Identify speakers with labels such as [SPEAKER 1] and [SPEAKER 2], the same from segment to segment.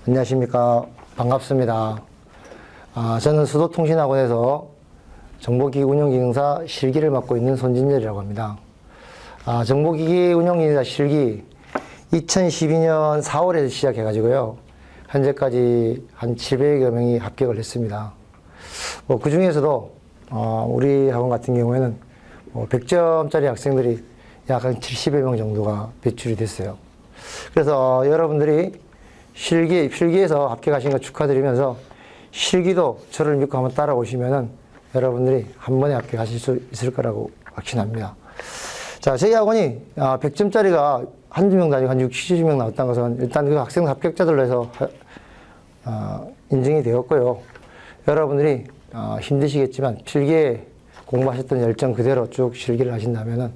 [SPEAKER 1] 안녕하십니까. 반갑습니다. 저는 수도통신학원에서 정보기기 운영기능사 실기를 맡고 있는 손진열이라고 합니다. 정보기기 운영기능사 실기 2012년 4월에 시작해가지고요. 현재까지 한 700여 명이 합격을 했습니다. 그 중에서도 우리 학원 같은 경우에는 100점짜리 학생들이 약 한 70여 명 정도가 배출이 됐어요. 그래서 여러분들이 필기에서 합격하신 거 축하드리면서 실기도 저를 믿고 한번 따라오시면은 여러분들이 한 번에 합격하실 수 있을 거라고 확신합니다. 자, 저희 학원이 100점짜리가 한두 명도 아니고 한 60, 70명 나왔다는 것은 일단 그 학생 합격자들로 해서 인증이 되었고요. 여러분들이 힘드시겠지만 필기에 공부하셨던 열정 그대로 쭉 실기를 하신다면은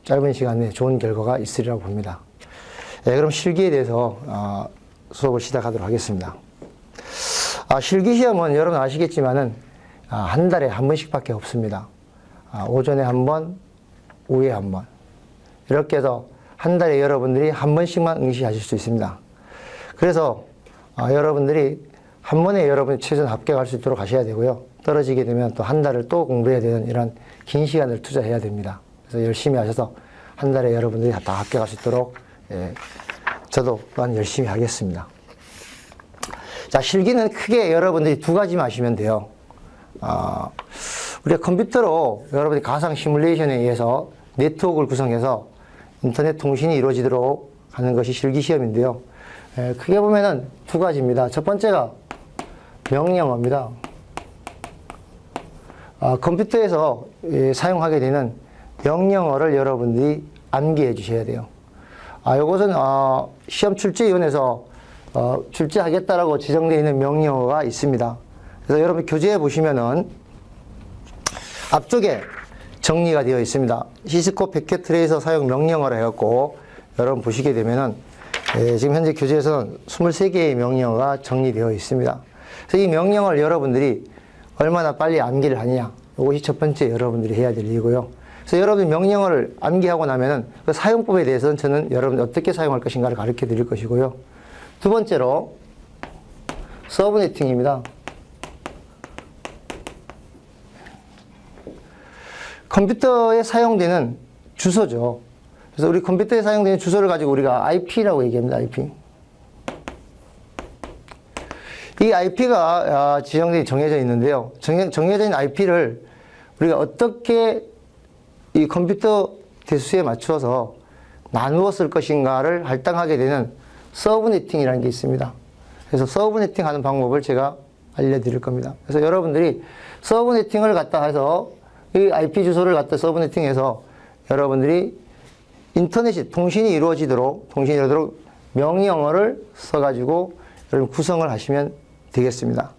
[SPEAKER 1] 짧은 시간 내에 좋은 결과가 있으리라고 봅니다. 그럼 실기에 대해서 수업을 시작하도록 하겠습니다. 실기 시험은 여러분 아시겠지만은 한 달에 한 번씩밖에 없습니다. 오전에 한 번, 오후에 한 번. 이렇게 해서 한 달에 여러분들이 한 번씩만 응시하실 수 있습니다. 그래서 여러분들이 한 번에 여러분이 최선 합격할 수 있도록 하셔야 되고요. 떨어지게 되면 또 한 달을 또 공부해야 되는 이런 긴 시간을 투자해야 됩니다. 그래서 열심히 하셔서 한 달에 여러분들이 다 합격할 수 있도록 저도 또한 열심히 하겠습니다. 자, 실기는 크게 여러분들이 두 가지만 아시면 돼요. 우리가 컴퓨터로 여러분이 가상 시뮬레이션에 의해서 네트워크를 구성해서 인터넷 통신이 이루어지도록 하는 것이 실기 시험인데요. 크게 보면은 두 가지입니다. 첫 번째가 명령어입니다. 컴퓨터에서 사용하게 되는 명령어를 여러분들이 암기해 주셔야 돼요. 이것은 시험 출제위원회에서 출제하겠다라고 지정되어 있는 명령어가 있습니다. 그래서 여러분 교재에 보시면은 앞쪽에 정리가 되어 있습니다. 시스코 패킷 트레이서 사용 명령어라 해갖고 여러분 보시게 되면은 지금 현재 교재에서는 23개의 명령어가 정리되어 있습니다. 그래서 이 명령어를 여러분들이 얼마나 빨리 암기를 하느냐, 이것이 첫 번째 여러분들이 해야 될 일이고요. 그래서 여러분 명령어를 암기하고 나면은 그 사용법에 대해서는 저는 여러분 어떻게 사용할 것인가를 가르쳐 드릴 것이고요. 두 번째로 서브네팅입니다. 컴퓨터에 사용되는 주소죠. 그래서 우리 컴퓨터에 사용되는 주소를 가지고 우리가 IP라고 얘기합니다. IP. 이 IP가 정해져 있는데요. 정해져 있는 IP를 우리가 어떻게 이 컴퓨터 대수에 맞추어서 나누어 쓸 것인가를 할당하게 되는 서브네팅이라는 게 있습니다. 그래서 서브네팅 하는 방법을 제가 알려드릴 겁니다. 그래서 여러분들이 서브네팅을 갖다 해서 이 IP 주소를 갖다 서브네팅해서 여러분들이 인터넷이 통신이 이루어지도록 명령어를 써가지고 여러분 구성을 하시면 되겠습니다.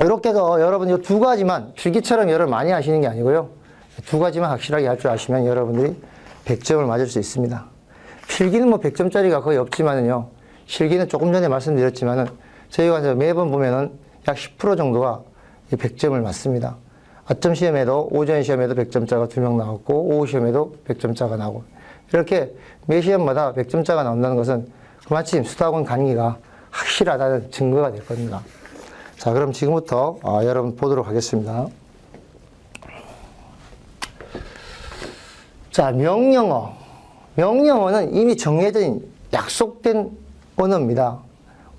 [SPEAKER 1] 이렇게 해서 여러분 이 두 가지만 필기처럼 여러분 많이 하시는 게 아니고요. 두 가지만 확실하게 할 줄 아시면 여러분들이 100점을 맞을 수 있습니다. 필기는 100점짜리가 거의 없지만은요. 실기는 조금 전에 말씀드렸지만은 저희가 매번 보면은 약 10% 정도가 100점을 맞습니다. 아점 시험에도 오전 시험에도 100점짜리가 2명 나왔고 오후 시험에도 100점짜리가 나오고 이렇게 매 시험마다 100점짜리가 나온다는 것은 그마침 수도학원 강의가 확실하다는 증거가 될 겁니다. 자, 그럼 지금부터 여러분 보도록 하겠습니다. 자, 명령어. 명령어는 이미 정해진 약속된 언어입니다.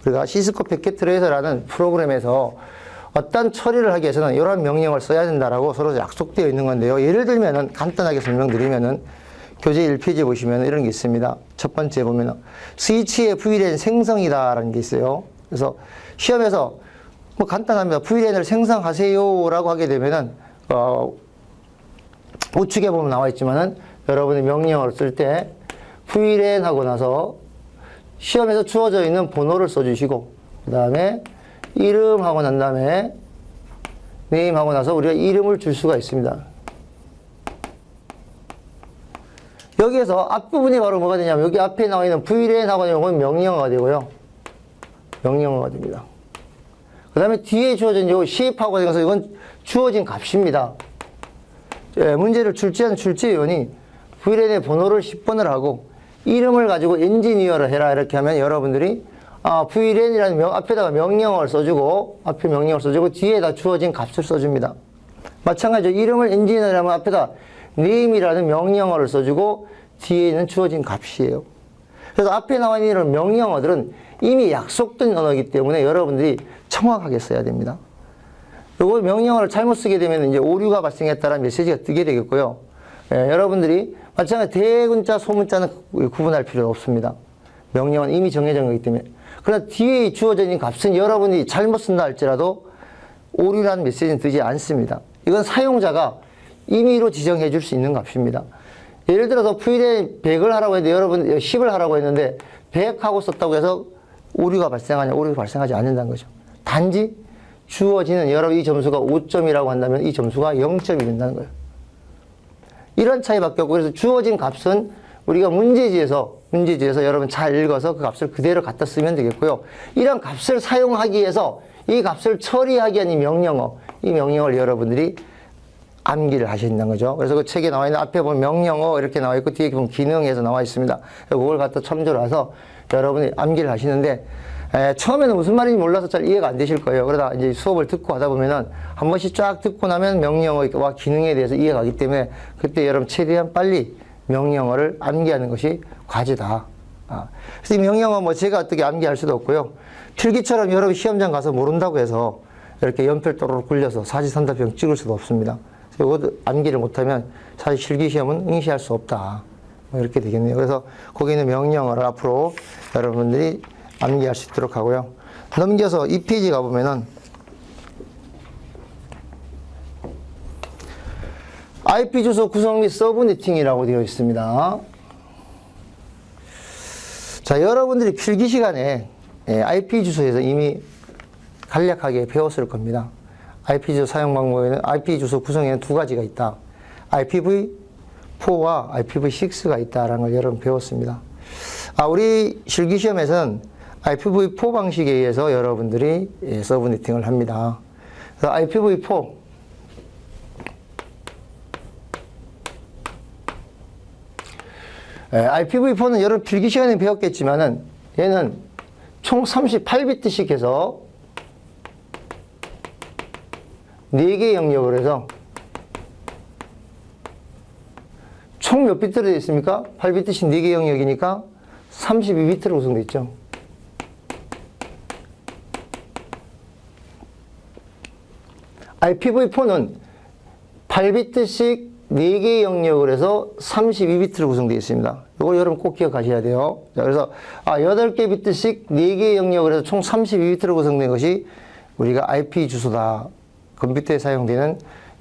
[SPEAKER 1] 우리가 시스코 패킷 트레이서라는 프로그램에서 어떤 처리를 하기 위해서는 이런 명령어를 써야 된다라고 서로 약속되어 있는 건데요. 예를 들면은 간단하게 설명드리면은 교재 1페이지에 보시면 이런 게 있습니다. 첫 번째 보면은 스위치의 VLAN 생성이다라는 게 있어요. 그래서 시험에서 간단합니다. VLAN을 생성하세요라고 하게 되면은 우측에 보면 나와 있지만은 여러분이 명령어를 쓸 때 VLAN 하고 나서 시험에서 주어져 있는 번호를 써주시고 그 다음에 이름 하고 난 다음에 네임 하고 나서 우리가 이름을 줄 수가 있습니다. 여기에서 앞부분이 바로 뭐가 되냐면 여기 앞에 나와 있는 VLAN 하고 이건 명령어가 되고요. 명령어가 됩니다. 그 다음에 뒤에 주어진 요 shape하고 되어서 이건 주어진 값입니다. 문제를 출제한 출제위원이 VLAN의 번호를 10번을 하고 이름을 가지고 엔지니어를 해라 이렇게 하면 여러분들이 VLAN이라는 앞에다가 명령어를 써주고 앞에 명령어를 써주고 뒤에다 주어진 값을 써줍니다. 마찬가지로 이름을 엔지니어라면 앞에다 name이라는 명령어를 써주고 뒤에 있는 주어진 값이에요. 그래서 앞에 나와 있는 이런 명령어들은 이미 약속된 언어이기 때문에 여러분들이 정확하게 써야 됩니다. 그리고 명령어를 잘못 쓰게 되면 이제 오류가 발생했다는 메시지가 뜨게 되겠고요. 여러분들이 마찬가지로 대문자, 소문자는 구분할 필요가 없습니다. 명령어는 이미 정해진 거기 때문에. 그러나 뒤에 주어져 있는 값은 여러분이 잘못 쓴다 할지라도 오류라는 메시지는 뜨지 않습니다. 이건 사용자가 임의로 지정해 줄 수 있는 값입니다. 예를 들어서 VLAN 100을 하라고 했는데 여러분 10을 하라고 했는데 100하고 썼다고 해서 오류가 발생하냐? 오류가 발생하지 않는다는 거죠. 단지 주어지는 여러분 이 점수가 5점이라고 한다면 이 점수가 0점이 된다는 거예요. 이런 차이밖에 없고 그래서 주어진 값은 우리가 문제지에서 여러분 잘 읽어서 그 값을 그대로 갖다 쓰면 되겠고요. 이런 값을 사용하기 위해서 이 값을 처리하기 위한 이 명령어를 여러분들이 암기를 하셔야 된다는 거죠. 그래서 그 책에 나와 있는 앞에 보면 명령어 이렇게 나와 있고 뒤에 보면 기능에서 나와 있습니다. 그걸 갖다 참조를 해서 여러분이 암기를 하시는데 처음에는 무슨 말인지 몰라서 잘 이해가 안 되실 거예요. 그러다 이제 수업을 듣고 하다 보면은 한 번씩 쫙 듣고 나면 명령어와 기능에 대해서 이해가 가기 때문에 그때 여러분 최대한 빨리 명령어를 암기하는 것이 과제다. 그래서 이 명령어 제가 어떻게 암기할 수도 없고요. 필기처럼 여러분 시험장 가서 모른다고 해서 이렇게 연필 또르륵 굴려서 사지선답형 찍을 수도 없습니다. 이것도 암기를 못하면 사실 실기시험은 응시할 수 없다. 이렇게 되겠네요. 그래서 거기 있는 명령어를 앞으로 여러분들이 암기할 수 있도록 하고요. 넘겨서 2페이지 가보면은 IP 주소 구성 및 서브네팅이라고 되어 있습니다. 자, 여러분들이 필기 시간에 IP 주소에서 이미 간략하게 배웠을 겁니다. IP 주소 사용 방법에는 IP 주소 구성에는 두 가지가 있다. IPv4와 IPv6가 있다라는 걸 여러분 배웠습니다. 우리 실기시험에서는 IPv4 방식에 의해서 여러분들이 서브네팅을 합니다. 그래서 IPv4는 여러분 필기 시간에 배웠겠지만은 얘는 총 38비트씩 해서 4개의 영역을 해서 총 몇 비트로 되어 있습니까? 8비트씩 4개의 영역이니까 32비트로 구성되어 있죠. IPv4는 8비트씩 4개의 영역을 해서 32비트로 구성되어 있습니다. 이걸 여러분 꼭 기억하셔야 돼요. 자, 그래서 8개 비트씩 4개의 영역을 해서 총 32비트로 구성된 것이 우리가 IP 주소다. 컴퓨터에 사용되는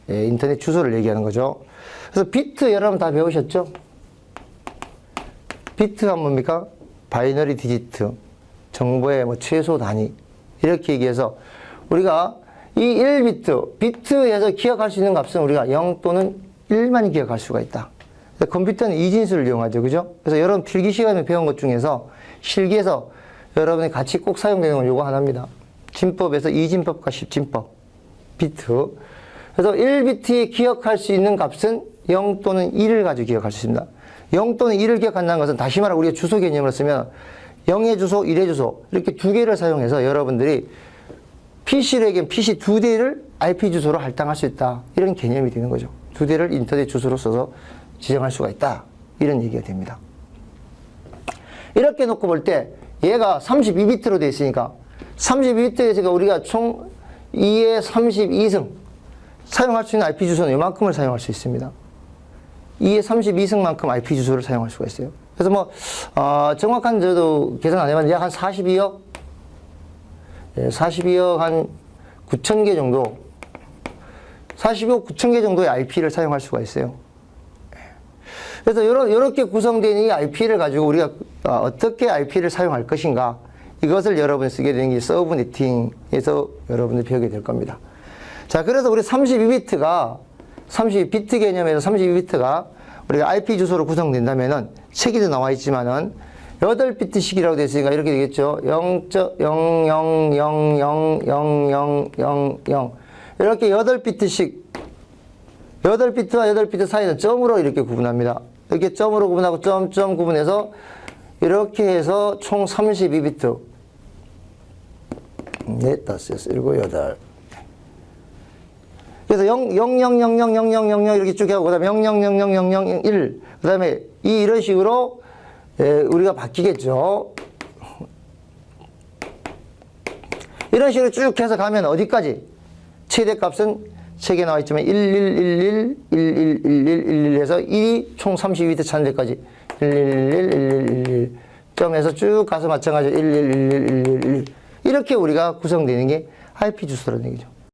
[SPEAKER 1] 인터넷 주소를 얘기하는 거죠. 그래서 비트 여러분 다 배우셨죠? 비트가 뭡니까? 바이너리 디지트, 정보의 최소 단위 이렇게 얘기해서 우리가 이 1비트, 비트에서 기억할 수 있는 값은 우리가 0 또는 1만 기억할 수가 있다. 컴퓨터는 이진수를 이용하죠. 그죠? 그래서 여러분 필기 시간에 배운 것 중에서 실기에서 여러분이 같이 꼭 사용되는 건 요거 하나입니다. 진법에서 이진법과 십진법. 비트. 그래서 1비트에 기억할 수 있는 값은 0 또는 1을 가지고 기억할 수 있습니다. 0 또는 1을 기억한다는 것은 다시 말해 우리가 주소 개념으로 쓰면 0의 주소, 1의 주소 이렇게 두 개를 사용해서 여러분들이 PC에겐 PC 두 대를 IP 주소로 할당할 수 있다. 이런 개념이 되는 거죠. 두 대를 인터넷 주소로 써서 지정할 수가 있다. 이런 얘기가 됩니다. 이렇게 놓고 볼 때 얘가 32비트로 되어 있으니까 32비트에서 우리가 총 2의 32승 사용할 수 있는 IP 주소는 이만큼을 사용할 수 있습니다. 2의 32승만큼 IP 주소를 사용할 수가 있어요. 그래서 정확한 저도 계산 안 해봤는데 약 한 42억 42억 한 9천 개 정도 42억 9천 개 정도의 IP를 사용할 수가 있어요. 그래서 이렇게 구성된 이 IP를 가지고 우리가 어떻게 IP를 사용할 것인가 이것을 여러분이 쓰게 되는 게 서브네팅에서 여러분들이 배우게 될 겁니다. 자, 그래서 우리 32비트가 32비트 개념에서 32비트가 우리가 IP 주소로 구성된다면은 책에도 나와 있지만은 8비트씩이라고 되어 있으니까 이렇게 되겠죠. 0.00000000 이렇게 8비트씩 8비트와 8비트 사이는 점으로 이렇게 구분합니다. 이렇게 점으로 구분하고 점점 구분해서 이렇게 해서 총 32비트. 4, 5, 6, 7, 8. 그래서 0, 0, 0, 0, 0, 0, 0, 0, 0 이렇게 쭉 하고, 그 다음에 0, 0, 0, 0, 0, 0, 1. 그 다음에 이런 식으로 우리가 바뀌겠죠. 이런 식으로 쭉 해서 가면 어디까지? 최대값은 책에 나와 있지만 1111, 1111, 해서 1이 총 32비트 찾는 데까지 1111, 점에서 쭉 가서 마찬가지로 1111, 이렇게 우리가 구성되는 게 IP 주소라는 얘기죠.